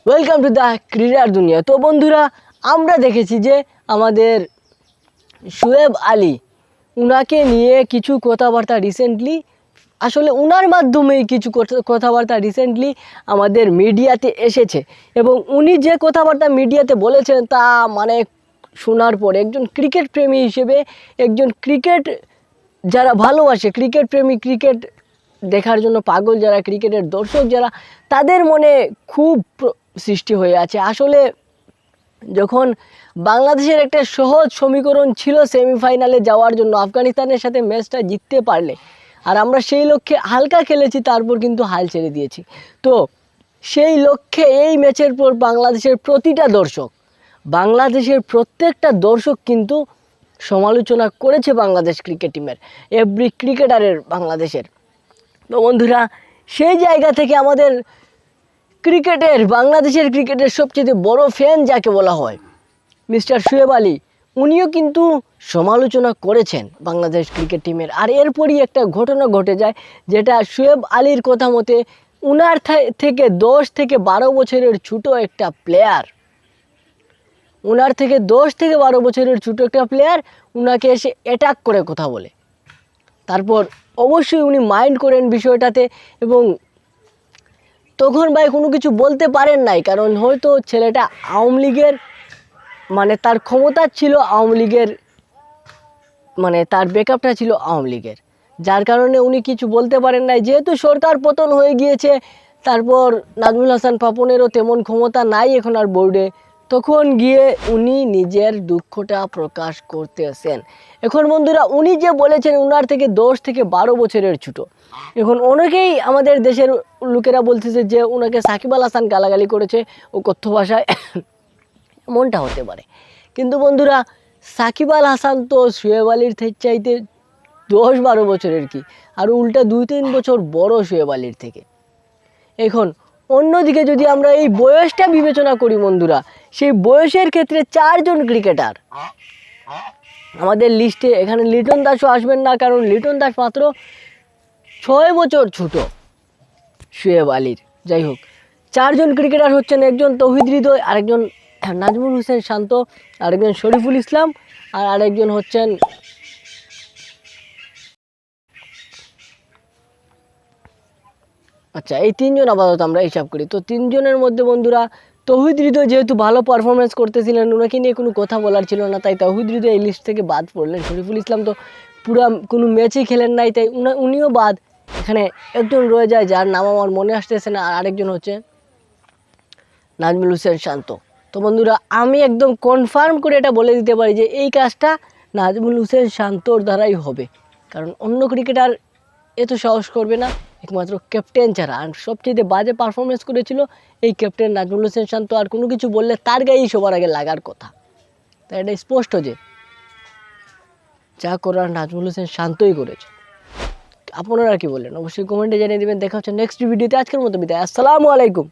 Welcome to the ক্রীড়ার দুনিয়া। তো বন্ধুরা, আমরা দেখেছি যে আমাদের শোয়েব আলী, উনাকে নিয়ে কিছু কথাবার্তা রিসেন্টলি, আসলে উনার মাধ্যমেই কিছু কথাবার্তা রিসেন্টলি আমাদের মিডিয়াতে এসেছে। এবং উনি যে কথাবার্তা মিডিয়াতে বলেছেন তা মানে শোনার পর একজন ক্রিকেট প্রেমী হিসেবে, একজন ক্রিকেট যারা ভালোবাসে, ক্রিকেট প্রেমী, ক্রিকেট দেখার জন্য পাগল যারা, ক্রিকেটের দর্শক যারা, তাদের মনে খুব সৃষ্টি হয়ে আছে। আসলে যখন বাংলাদেশের একটা সহজ সমীকরণ ছিল সেমিফাইনালে যাওয়ার জন্য, আফগানিস্তানের সাথে ম্যাচটা জিততে পারলে, আর আমরা সেই লক্ষ্যে হালকা খেলেছি, তারপর কিন্তু হাল ছেড়ে দিয়েছি। তো সেই লক্ষ্যে এই ম্যাচের পর বাংলাদেশের প্রতিটা দর্শক, বাংলাদেশের প্রত্যেকটা দর্শক কিন্তু সমালোচনা করেছে বাংলাদেশ ক্রিকেট টিমের, এভরি ক্রিকেটারের বাংলাদেশের। তো বন্ধুরা, সেই জায়গা থেকে আমাদের ক্রিকেটের, বাংলাদেশের ক্রিকেটের সবচেয়ে বড় ফ্যান যাকে বলা হয় মিস্টার শোয়েব আলী, উনিও কিন্তু সমালোচনা করেছেন বাংলাদেশ ক্রিকেট টিমের। আর এরপরই একটা ঘটনা ঘটে যায়, যেটা শোয়েব আলীর কথা মতে উনার থেকে 10 থেকে 12 বছরের ছোটো একটা প্লেয়ার, উনার থেকে 10 থেকে 12 বছরের ছোটো একটা প্লেয়ার উনাকে এসে অ্যাটাক করে কথা বলে। তারপর অবশ্যই উনি মাইন্ড করেন বিষয়টাতে, এবং তখন ভাই কোনো কিছু বলতে পারেন নাই, কারণ হয়তো ছেলেটা আওয়ামী লীগের, মানে তার ক্ষমতা ছিল আওয়ামী লীগের, মানে তার ব্যাকআপটা ছিল আওয়ামী লীগের, যার কারণে উনি কিছু বলতে পারেন নাই। যেহেতু সরকার পতন হয়ে গিয়েছে, তারপর নাজমুল হাসান পাপনেরও তেমন ক্ষমতা নাই এখন আর বোর্ডে, তখন গিয়ে উনি নিজের দুঃখটা প্রকাশ করতেছেন। এখন বন্ধুরা, উনি যে বলেছেন উনার থেকে 10 থেকে 12 বছরের ছোটো, এখন অনেকেই আমাদের দেশের লোকেরা বলতেছে যে উনাকে সাকিব আল হাসান গালাগালি করেছে ও কথ্য ভাষায়, এমনটা হতে পারে। কিন্তু বন্ধুরা, সাকিব আল হাসান তো শোয়েব আলীর চাইতে 10-12 বছরের কি, আর উল্টা 2-3 বছর বড় শোয়েব আলীর থেকে। এখন অন্যদিকে যদি আমরা এই বয়সটা বিবেচনা করি বন্ধুরা, সেই বয়সের ক্ষেত্রে 4 জন ক্রিকেটার আমাদের লিস্টে, এখানে লিটন দাসও আসবেন না, কারণ লিটন দাস মাত্র 6 বছর ছোট শোয়েব আলীর। যাই হোক, 4 জন ক্রিকেটার হচ্ছেন, একজন তৌহিদ হৃদয়, আরেকজন নাজমুল হোসেন শান্ত, আরেকজন শরীফুল ইসলাম, আর আরেকজন হচ্ছেন এই 3 জন আপাতত আমরা হিসাব করি। তো 3 জনের মধ্যে বন্ধুরা, তৌহিদ হৃদয় যেহেতু ভালো পারফরমেন্স করতেছিলেন, ওনাকে নিয়ে কোনো কথা বলার ছিল না, তাই তৌহিদ হৃদয় এই লিস্ট থেকে বাদ পড়লেন। শরীফুল ইসলাম তো পুরো কোনো ম্যাচই খেলেন নাই, তাই উনিও বাদ। এখানে একজন রয়ে যায়, যার নাম আমার মনে আসতেছে না, আর আরেকজন হচ্ছে নাজমুল হোসেন শান্ত। তো বন্ধুরা, আমি একদম কনফার্ম করে এটা বলে দিতে পারি যে এই কাজটা নাজমুল হোসেন শান্তর দ্বারাই হবে, কারণ অন্য ক্রিকেটার এত সাহস করবে না, একমাত্র ক্যাপ্টেন ছাড়া। আর সবচেয়ে বাজে পারফরমেন্স করেছিল এই ক্যাপ্টেন নাজমুল হোসেন শান্ত, আর কোনো কিছু বললে তার গায়েই সবার আগে লাগার কথা। তাই এটা স্পষ্ট যে যা করার নাজমুল হোসেন শান্তই করেছে। আপনারা কি বললেন অবশ্যই কমেন্টে জানিয়ে দেবেন। দেখা হচ্ছে নেক্সট ভিডিওতে। আজকের মতো বিদায়, আসসালামু আলাইকুম।